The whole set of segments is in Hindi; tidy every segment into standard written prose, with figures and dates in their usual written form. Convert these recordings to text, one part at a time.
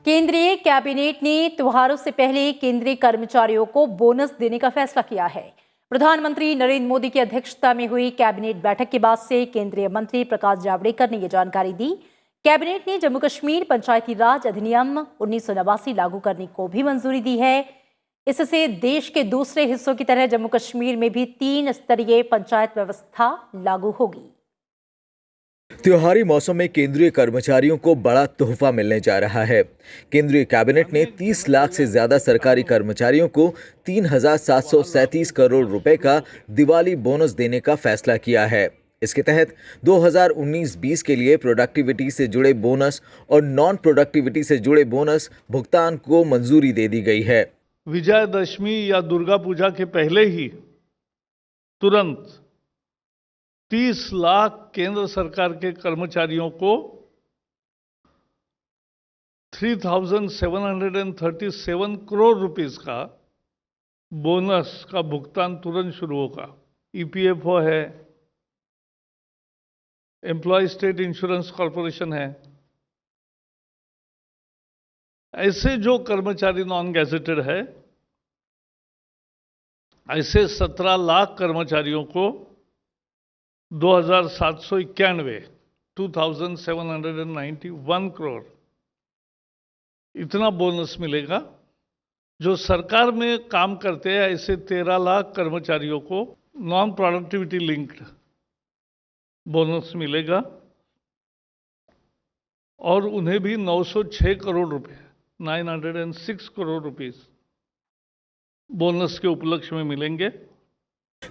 केंद्रीय कैबिनेट ने त्योहारों से पहले केंद्रीय कर्मचारियों को बोनस देने का फैसला किया है। प्रधानमंत्री नरेंद्र मोदी की अध्यक्षता में हुई कैबिनेट बैठक के बाद से केंद्रीय मंत्री प्रकाश जावड़ेकर ने यह जानकारी दी। कैबिनेट ने जम्मू कश्मीर पंचायती राज अधिनियम 1989 लागू करने को भी मंजूरी दी है। इससे देश के दूसरे हिस्सों की तरह जम्मू कश्मीर में भी 3 स्तरीय पंचायत व्यवस्था लागू होगी। त्योहारी मौसम में केंद्रीय कर्मचारियों को बड़ा तोहफा मिलने जा रहा है। केंद्रीय कैबिनेट ने 30 लाख से ज्यादा सरकारी कर्मचारियों को 3,737 करोड़ रुपए का दिवाली बोनस देने का फैसला किया है। इसके तहत 2019-20 के लिए प्रोडक्टिविटी से जुड़े बोनस और नॉन प्रोडक्टिविटी से जुड़े बोनस भुगतान को मंजूरी दे दी गई है। विजयादशमी या दुर्गा पूजा के पहले ही तुरंत 30 लाख केंद्र सरकार के कर्मचारियों को 3,737 करोड़ रुपीस का बोनस का भुगतान तुरंत शुरू होगा। ईपीएफओ है, एम्प्लॉय स्टेट इंश्योरेंस कॉरपोरेशन है, ऐसे जो कर्मचारी नॉन गैजेटेड है, ऐसे 17 लाख कर्मचारियों को 2,791 करोड़ इतना बोनस मिलेगा। जो सरकार में काम करते हैं ऐसे 13 लाख कर्मचारियों को नॉन प्रोडक्टिविटी लिंक्ड बोनस मिलेगा और उन्हें भी 906 करोड़ रुपए 906 करोड़ रुपीस बोनस के उपलक्ष्य में मिलेंगे।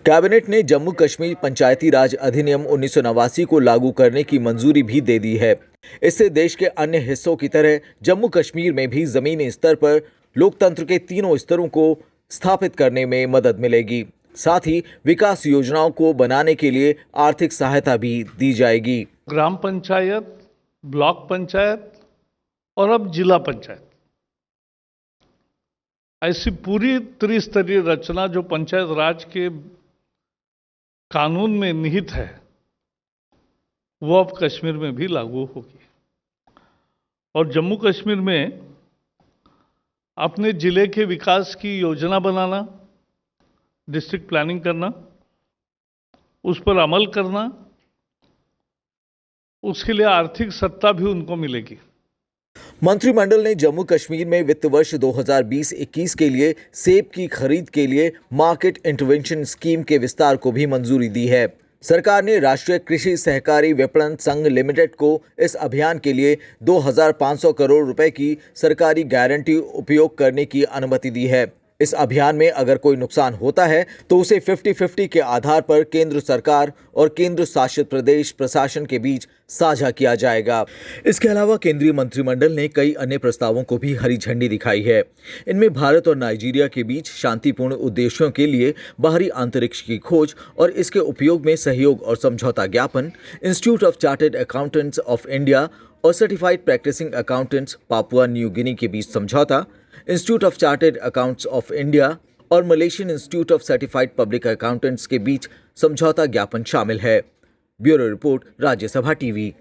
कैबिनेट ने जम्मू कश्मीर पंचायती राज अधिनियम 1989 को लागू करने की मंजूरी भी दे दी है। इससे देश के अन्य हिस्सों की तरह जम्मू कश्मीर में भी जमीनी स्तर पर लोकतंत्र के तीनों स्तरों को स्थापित करने में मदद मिलेगी। साथ ही विकास योजनाओं को बनाने के लिए आर्थिक सहायता भी दी जाएगी। ग्राम पंचायत, ब्लॉक पंचायत और अब जिला पंचायत, ऐसी पूरी त्रिस्तरीय रचना जो पंचायत राज के कानून में निहित है, वो अब कश्मीर में भी लागू होगी। और जम्मू कश्मीर में अपने जिले के विकास की योजना बनाना, डिस्ट्रिक्ट प्लानिंग करना, उस पर अमल करना, उसके लिए आर्थिक सत्ता भी उनको मिलेगी। मंत्रिमंडल ने जम्मू कश्मीर में वित्त वर्ष 2020-21 के लिए सेब की खरीद के लिए मार्केट इंटरवेंशन स्कीम के विस्तार को भी मंजूरी दी है। सरकार ने राष्ट्रीय कृषि सहकारी विपणन संघ लिमिटेड को इस अभियान के लिए 2,500 करोड़ रुपए की सरकारी गारंटी उपयोग करने की अनुमति दी है। इस अभियान में अगर कोई नुकसान होता है तो उसे 50-50 के आधार पर केंद्र सरकार और केंद्र शासित प्रदेश प्रशासन के बीच साझा किया जाएगा। इसके अलावा केंद्रीय मंत्रिमंडल ने कई अन्य प्रस्तावों को भी हरी झंडी दिखाई है। इनमें भारत और नाइजीरिया के बीच शांतिपूर्ण उद्देश्यों के लिए बाहरी अंतरिक्ष की खोज और इसके उपयोग में सहयोग और समझौता ज्ञापन, institute of chartered accountants of India और certified practising accountants Papua New Guinea के बीच समझौता, institute of chartered accounts of India और Malaysian institute of certified public accountants के बीच समझौता ज्ञापन शामिल है। Bureau report, Rajya Sabha TV.